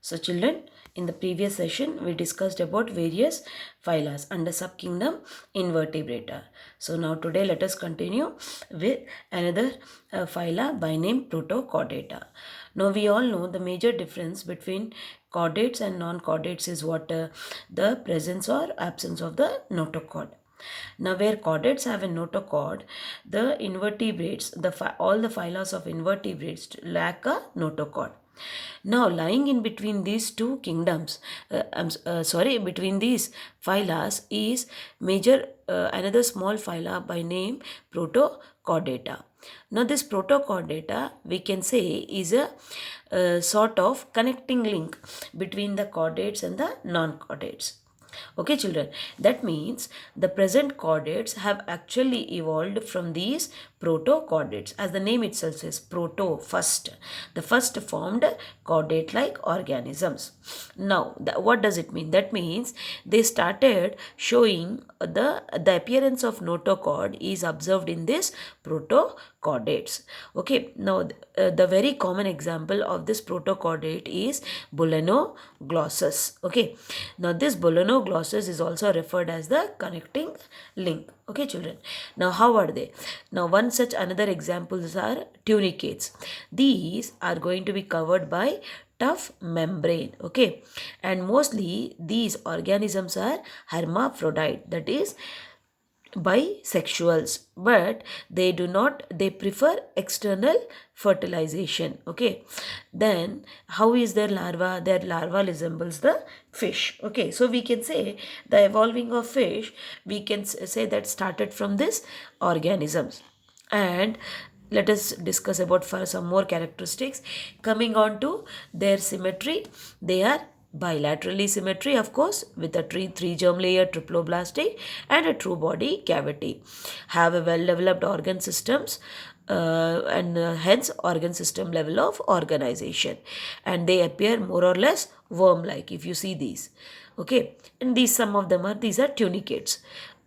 So children, in the previous session we discussed about various phyla under subkingdom Invertebrata. So now today let us continue with another phyla by name protochordata. Now we all know the major difference between chordates and non-chordates is what? The presence or absence of the notochord. Now, where chordates have a notochord, the invertebrates, all the phyla of invertebrates lack a notochord. Now, lying in between these two kingdoms, between these phyla is major another small phyla by name protochordata. Now, this protochordata we can say is a sort of connecting link between the chordates and the non-chordates. Okay, children, that means the present chordates have actually evolved from these protochordates. As the name itself says, proto, first. The first formed chordate like organisms. Now, what does it mean? That means they started showing the appearance of notochord is observed in this protochordates. Okay, now the very common example of this protochordate is Bulanoglossus. Okay, now this Bulanoglossus is also referred as the connecting link. Okay, children. Now, how are they? Now, one such another examples are tunicates. These are going to be covered by tough membrane. Okay, and mostly these organisms are hermaphrodite, that is bisexuals, but they prefer external fertilization. Okay, then how is their larva resembles the fish. Okay, so we can say the evolving of fish, we can say that started from this organisms. And let us discuss about for some more characteristics. Coming on to their symmetry, they are bilaterally symmetry, of course, with a three germ layer triploblastic and a true body cavity. Have a well developed organ systems, and hence organ system level of organization, and they appear more or less worm like if you see these. Okay, and these some of them are these are tunicates.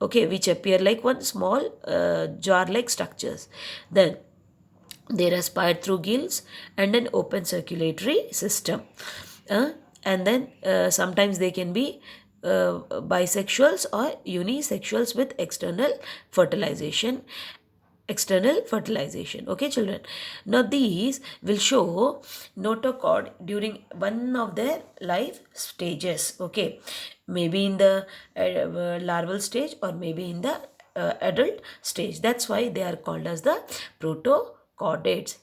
Okay, which appear like one small jar like structures. Then they respire through gills and an open circulatory system. Uh, and then sometimes they can be bisexuals or unisexuals with external fertilization. Okay, children, now these will show notochord during one of their life stages. Okay, maybe in the larval stage or maybe in the adult stage. That's why they are called as the protochordates,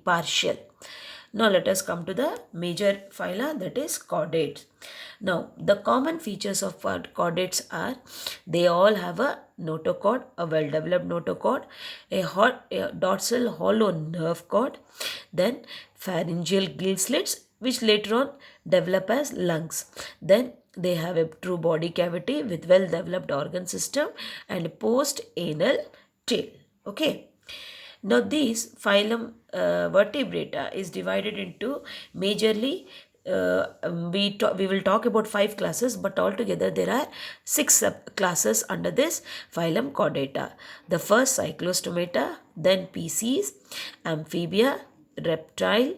partial. Now let us come to the major phyla, that is chordates. Now the common features of chordates are they all have a notochord, a well developed notochord, a dorsal hollow nerve cord, then pharyngeal gill slits which later on develop as lungs. Then they have a true body cavity with well developed organ system and post anal tail. Okay. Now, this phylum vertebrata is divided into majorly. We will talk about 5 classes, but altogether there are 6 subclasses under this phylum chordata. The first cyclostomata, then pisces, amphibia, reptile,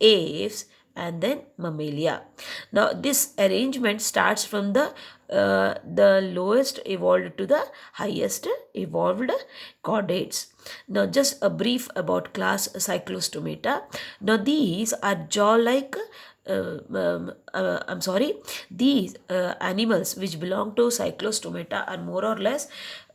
aves, and then mammalia. Now this arrangement starts from the lowest evolved to the highest evolved chordates. Now just a brief about class cyclostomata. Now these are jaw-like these animals which belong to cyclostomata are more or less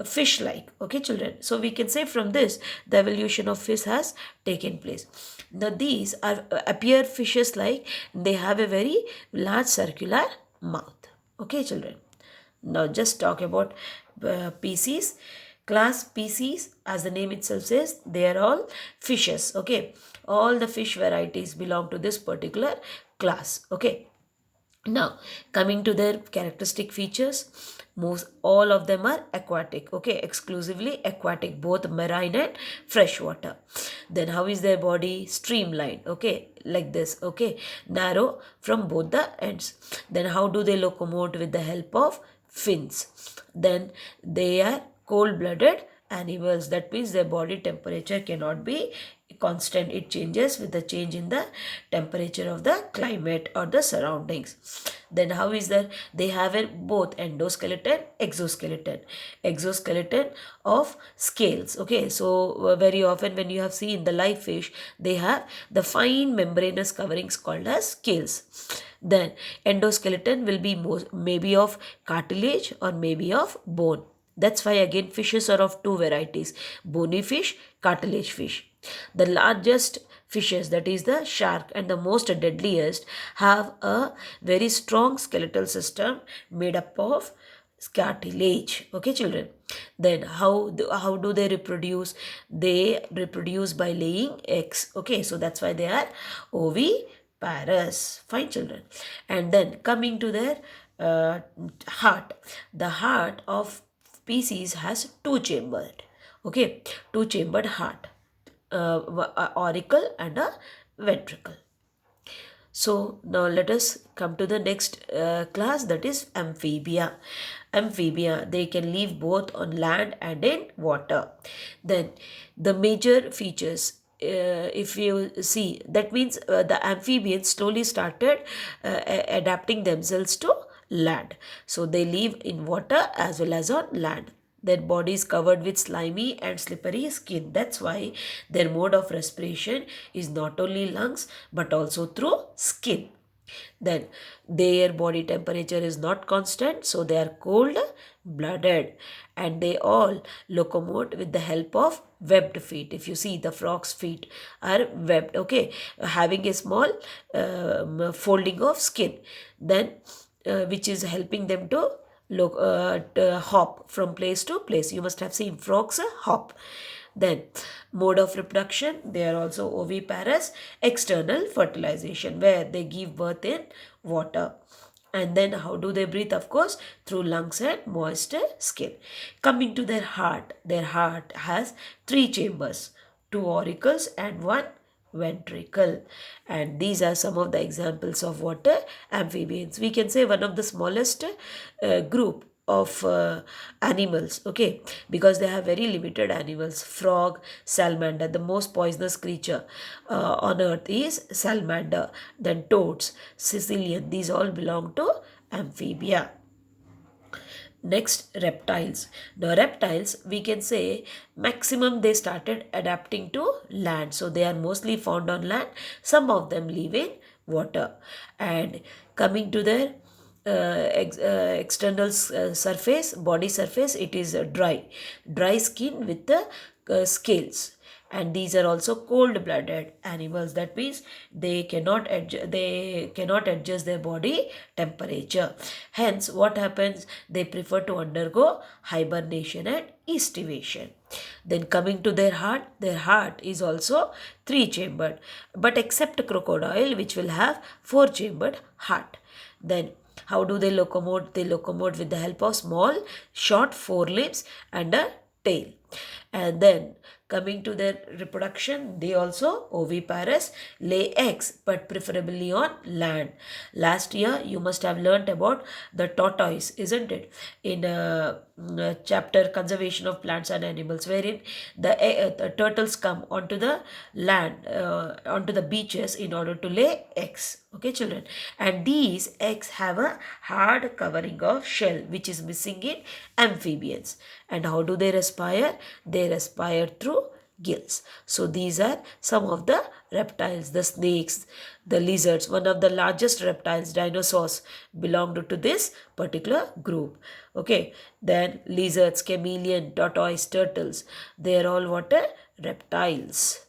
fish-like. Okay, children. So we can say from this the evolution of fish has taken place. Now these appear fishes like, they have a very large circular mouth. Okay, children. Now just talk about species. Class species, as the name itself says, they are all fishes. Okay, all the fish varieties belong to this particular class. Okay, now coming to their characteristic features, most all of them are aquatic. Okay, exclusively aquatic, both marine and freshwater. Then how is their body? Streamlined. Okay, like this. Okay, narrow from both the ends. Then how do they locomote? With the help of fins. Then they are cold-blooded animals. That means their body temperature cannot be constant. It changes with the change in the temperature of the climate or the surroundings. Then how is that? They have a both endoskeleton, exoskeleton of scales. Okay, so very often when you have seen the live fish, they have the fine membranous coverings called as scales. Then endoskeleton will be maybe of cartilage or maybe of bone. That's why again fishes are of two varieties: bony fish, cartilage fish. The largest fishes, that is the shark, and the most deadliest, have a very strong skeletal system made up of cartilage. Okay, children. Then how do they reproduce? They reproduce by laying eggs. Okay, so that's why they are oviparous. Fine, children. And then coming to their heart. The heart of pisces has two chambered. Okay, two chambered heart, auricle and a ventricle. So now let us come to the next class, that is amphibia. Amphibia, they can live both on land and in water. Then the major features, if you see, that means the amphibians slowly started adapting themselves to land. So they live in water as well as on land. Their body is covered with slimy and slippery skin. That's why their mode of respiration is not only lungs but also through skin. Then their body temperature is not constant, so they are cold blooded, and they all locomote with the help of webbed feet. If you see, the frog's feet are webbed, okay, having a small folding of skin, then which is helping them to hop from place to place. You must have seen frogs hop. Then mode of reproduction, they are also oviparous. External fertilization, where they give birth in water. And then how do they breathe? Of course, through lungs and moist skin. Coming to their heart has three chambers, two auricles and one ventricle. And these are some of the examples of water amphibians. We can say one of the smallest group of animals, okay, because they have very limited animals. Frog, salamander, the most poisonous creature on earth is salamander. Then toads, Sicilian, these all belong to amphibia. Next, reptiles. The reptiles, we can say maximum they started adapting to land. So they are mostly found on land. Some of them live in water. And coming to their external surface, body surface, it is dry skin with the scales. And these are also cold-blooded animals. That means they cannot adjust their body temperature. Hence, what happens? They prefer to undergo hibernation and estivation. Then coming to their heart is also three-chambered, but except crocodile, which will have four-chambered heart. Then how do they locomote? They locomote with the help of small, short forelimbs and a tail. And then coming to their reproduction, they also oviparous, lay eggs, but preferably on land. Last year, you must have learnt about the tortoise, isn't it? In a chapter Conservation of Plants and Animals, wherein the turtles come onto the land, onto the beaches in order to lay eggs. Okay, children. And these eggs have a hard covering of shell, which is missing in amphibians. And how do they respire? They respire through gills. So these are some of the reptiles, the snakes, the lizards. One of the largest reptiles, dinosaurs, belonged to this particular group. Okay, then lizards, chameleon, tortoise, turtles, they are all what? Reptiles.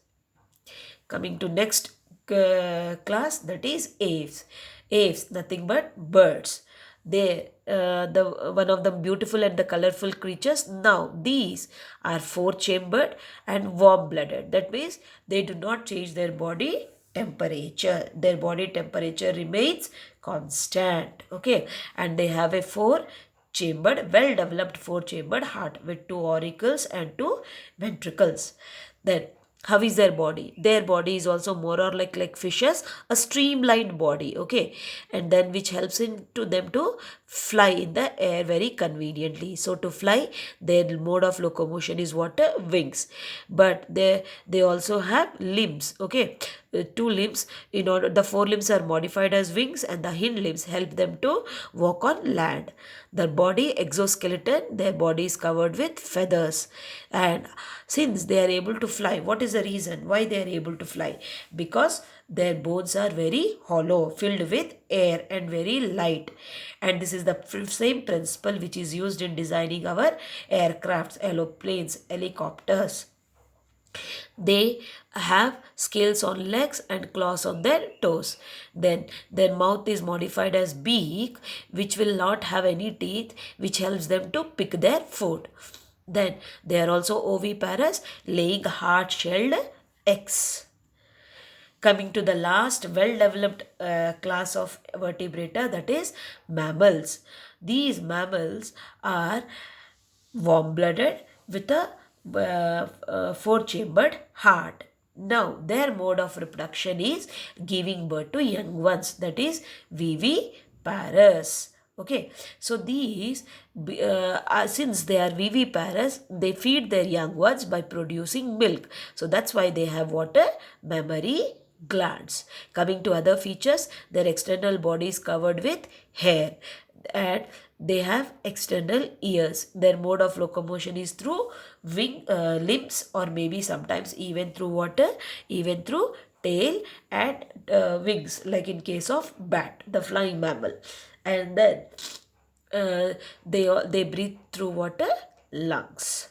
Coming to next class, that is aves. Aves, nothing but birds. They the one of the beautiful and the colorful creatures. Now these are four-chambered and warm-blooded. That means they do not change their body temperature. Their body temperature remains constant. Okay, and they have a four-chambered, well-developed four-chambered heart with two auricles and two ventricles. Then How is their body? Their body is also more or like fishes, a streamlined body, okay, and then which helps in to them to fly in the air very conveniently. So to fly, their mode of locomotion is what? Wings. But they also have limbs, okay. Two limbs. In order, the forelimbs are modified as wings, and the hind limbs help them to walk on land. Their body exoskeleton, their body is covered with feathers, and since they are able to fly, what is the reason why they are able to fly? Because their bones are very hollow, filled with air, and very light. And this is the same principle which is used in designing our aircrafts, aeroplanes, helicopters. They have scales on legs and claws on their toes. Then their mouth is modified as beak, which will not have any teeth, which helps them to pick their food. Then they are also oviparous, laying hard-shelled eggs. Coming to the last well-developed class of vertebrata, that is mammals. These mammals are warm-blooded with a four-chambered heart. Now, their mode of reproduction is giving birth to young ones, that is viviparous. Okay, so these, since they are viviparous, they feed their young ones by producing milk. So that's why they have water mammary glands. Coming to other features, their external body is covered with hair, and they have external ears. Their mode of locomotion is through limbs, or maybe sometimes even through water, even through tail and wings, like in case of bat, the flying mammal. And then they breathe through water lungs.